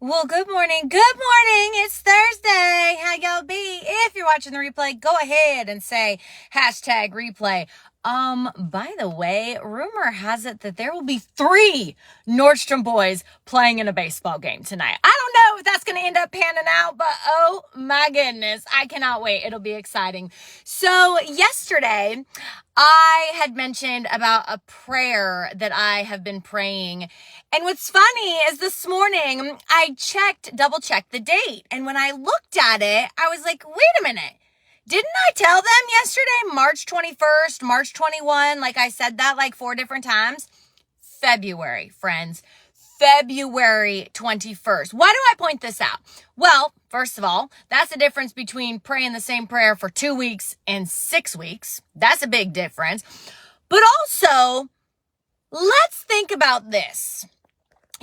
Well, good morning. Good morning. It's Thursday. How y'all be? If you're watching the replay, go ahead and say hashtag replay. By the way, rumor has it that there will be 3 Nordstrom boys playing in a baseball game tonight. I don't know if that's going to end up panning out, but oh my goodness, I cannot wait. It'll be exciting. So yesterday, I had mentioned about a prayer that I have been praying. And what's funny is this morning I double checked the date. And when I looked at it, I was like, wait a minute. Didn't I tell them yesterday, March 21st, March 21? Like I said that like 4 different times. February, friends. February 21st. Why do I point this out? Well, first of all, that's the difference between praying the same prayer for 2 weeks and 6 weeks. That's a big difference. But also, let's think about this.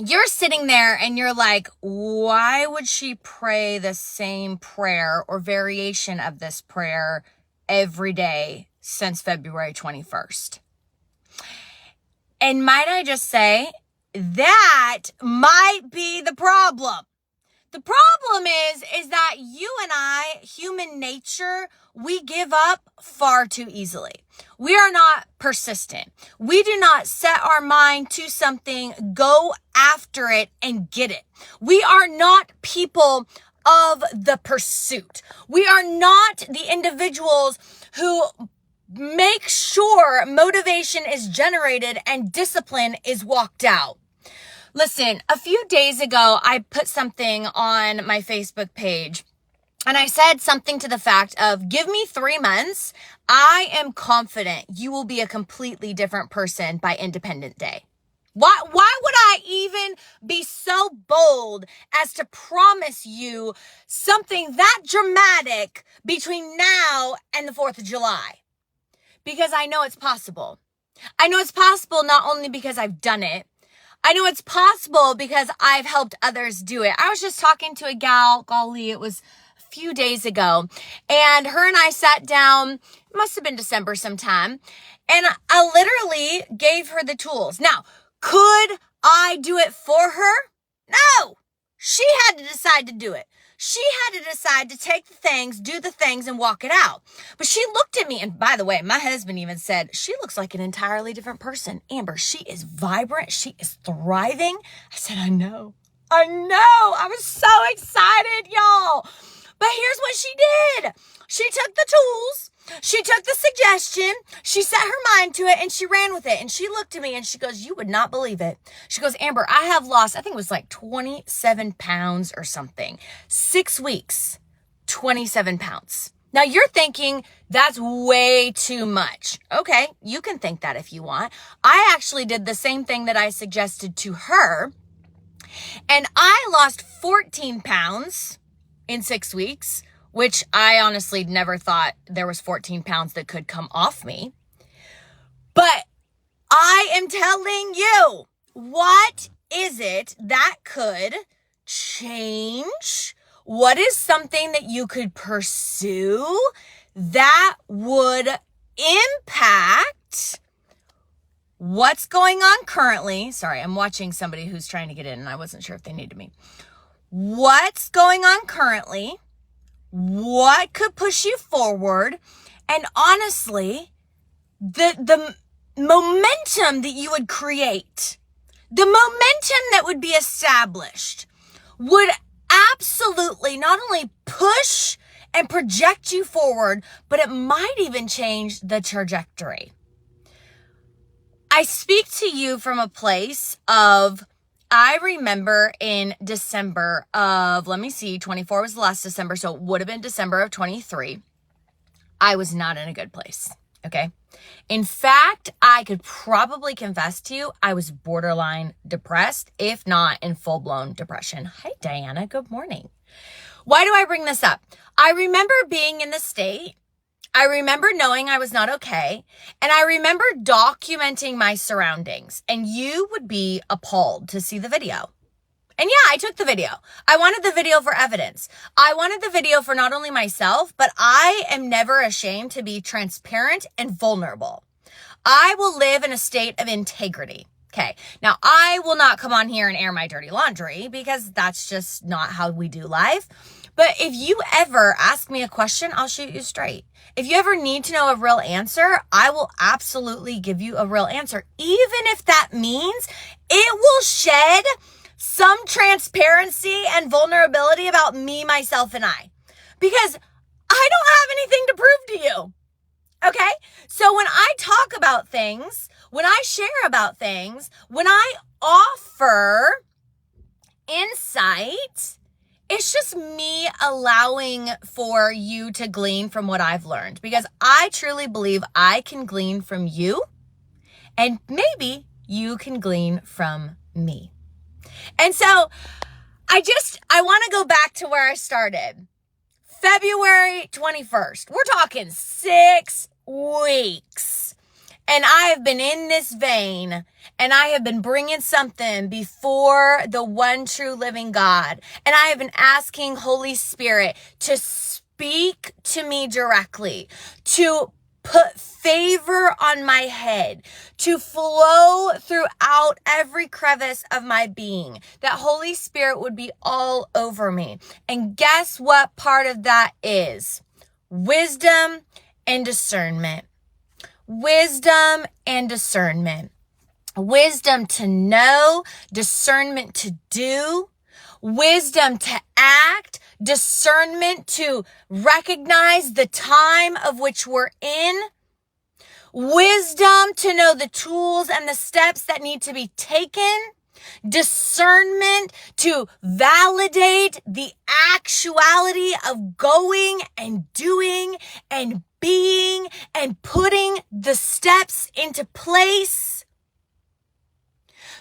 You're sitting there and you're like, why would she pray the same prayer or variation of this prayer every day since February 21st? And might I just say, that might be the problem. The problem is that you and I, human nature, we give up far too easily. We are not persistent. We do not set our mind to something, go after it, and get it. We are not people of the pursuit. We are not the individuals who make sure motivation is generated and discipline is walked out. Listen, a few days ago, I put something on my Facebook page and I said something to the fact of, give me 3 months. I am confident you will be a completely different person by Independence Day. Why would I even be so bold as to promise you something that dramatic between now and the 4th of July? Because I know it's possible. I know it's possible not only because I've done it, I know it's possible because I've helped others do it. I was just talking to a gal, golly, it was a few days ago, and her and I sat down, it must have been December sometime, and I literally gave her the tools. Now, could I do it for her? No. She had to decide to do it. She had to decide to take the things, do the things, and walk it out. But she looked at me, and by the way, my husband even said, she looks like an entirely different person. Amber, she is vibrant. She is thriving. I said, I know. I was so excited, y'all. But here's what she did. She took the tools. She took the suggestion, she set her mind to it, and she ran with it. And she looked at me and she goes, you would not believe it. She goes, Amber, I have lost, I think it was like 27 pounds or something. 6 weeks, 27 pounds. Now you're thinking that's way too much. Okay, you can think that if you want. I actually did the same thing that I suggested to her. And I lost 14 pounds in 6 weeks. Which I honestly never thought there was 14 pounds that could come off me. But I am telling you, what is it that could change? What is something that you could pursue that would impact what's going on currently? Sorry, I'm watching somebody who's trying to get in and I wasn't sure if they needed me. What's going on currently? What could push you forward? And honestly, the momentum that you would create, the momentum that would be established would absolutely not only push and project you forward, but it might even change the trajectory. I speak to you from a place of, I remember in December of, 24 was the last December, so it would have been December of 23. I was not in a good place, okay? In fact, I could probably confess to you, I was borderline depressed, if not in full-blown depression. Hi, Diana. Good morning. Why do I bring this up? I remember being in the state. I remember knowing I was not okay, and I remember documenting my surroundings, and you would be appalled to see the video. And yeah, I took the video. I wanted the video for evidence. I wanted the video for not only myself, but I am never ashamed to be transparent and vulnerable. I will live in a state of integrity. Okay, now I will not come on here and air my dirty laundry because that's just not how we do life. But if you ever ask me a question, I'll shoot you straight. If you ever need to know a real answer, I will absolutely give you a real answer, even if that means it will shed some transparency and vulnerability about me, myself, and I. Because I don't have anything to prove to you. Okay? So when I talk about things, when I share about things, when I offer insight, it's just me allowing for you to glean from what I've learned, because I truly believe I can glean from you, and maybe you can glean from me. And so I want to go back to where I started. February 21st. We're talking 6 weeks. And I have been in this vein, and I have been bringing something before the one true living God. And I have been asking Holy Spirit to speak to me directly, to put favor on my head, to flow throughout every crevice of my being, that Holy Spirit would be all over me. And guess what part of that is? Wisdom and discernment. Wisdom and discernment. Wisdom to know, discernment to do, wisdom to act, discernment to recognize the time of which we're in, wisdom to know the tools and the steps that need to be taken, discernment to validate the actuality of going and doing and being and putting the steps into place.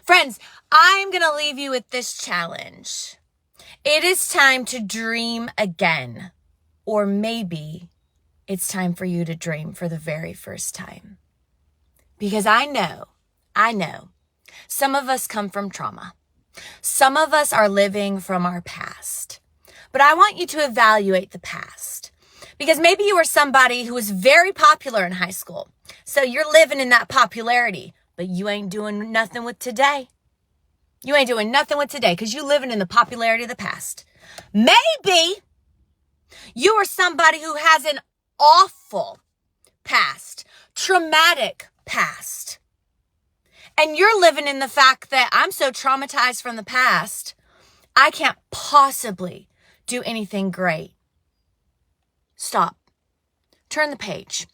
Friends, I'm going to leave you with this challenge. It is time to dream again, or maybe it's time for you to dream for the very first time. Because I know, some of us come from trauma. Some of us are living from our past. But I want you to evaluate the past. Because maybe you were somebody who was very popular in high school. So you're living in that popularity, but you ain't doing nothing with today. You ain't doing nothing with today because you're living in the popularity of the past. Maybe you are somebody who has an awful past, traumatic past. And you're living in the fact that I'm so traumatized from the past, I can't possibly do anything great. Stop. Turn the page.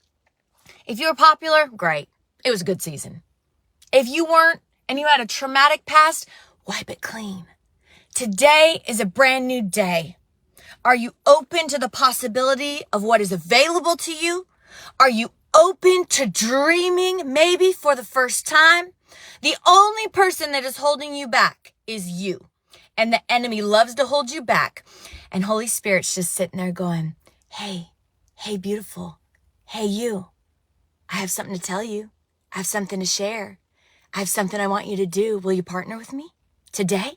If you were popular, great. It was a good season. If you weren't and you had a traumatic past, wipe it clean. Today is a brand new day. Are you open to the possibility of what is available to you? Are you open to dreaming maybe for the first time? The only person that is holding you back is you. And the enemy loves to hold you back. And Holy Spirit's just sitting there going, hey, beautiful. Hey, you. I have something to tell you. I have something to share. I have something I want you to do. Will you partner with me? Today?